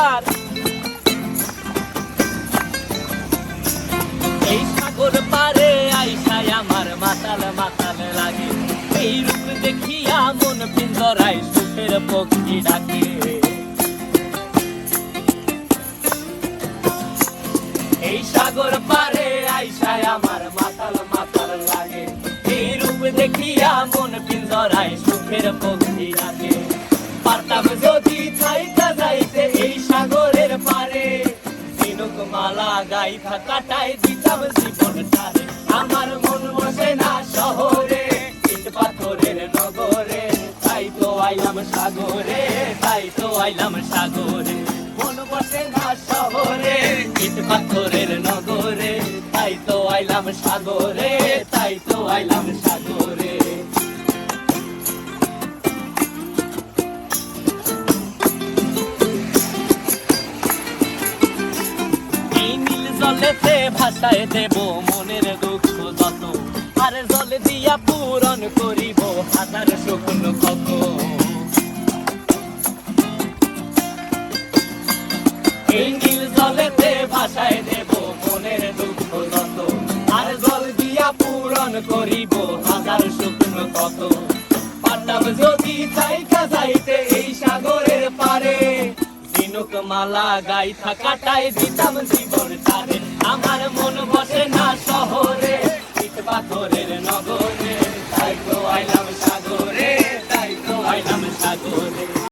আমার। এই সাগর পারে আইসায় আমার মাতাল মাতাল লাগে, এই রূপ দেখিয়া মন পিঞ্জরায় সুখের পক্ষী ডাকে। এই সাগর পারে আইসায় আমার মাতাল মাতাল লাগে, এই রূপ দেখিয়া মন পিঞ্জরায় সুখের পক্ষী ডাকে। পারতাম যদি থাইকা যাইতে এই সাগরের পারে, ঝিনুক মালা গাইথা কাটাই দিতাম জীবনটারে। আমার মন বসে না শহরে, ইট পাথরের নগরে, তাই তো আইলাম সাগরে, তাই তো আইলাম সাগরে। মন বসে না শহরে, ইট পাথরের নগরে, তাই তো আইলাম সাগরে, তাই তো আইলাম সাগরে। জলেতে ভাষায় দেব মনের দুঃখ যত, আর জলে দিয়া পূরণ করিব হাজার শুকনো ক্ষত। এই নীল জলেতে ভাষায় দেব মনের দুঃখ যত, আর জল দিয়া পূরণ করিব হাজার শুকনো ক্ষত। পারতাম যদি থাইকা যাইতে এই সাগরের পারে, ঝিনুক মালা গাইথা কাটাই দিতাম জীবনটারে। আমার মন বসে না শহরে, ইট পাথরের নগরে, তাই তো আইলাম সাগরে, তাই তো আইলাম সাগরে।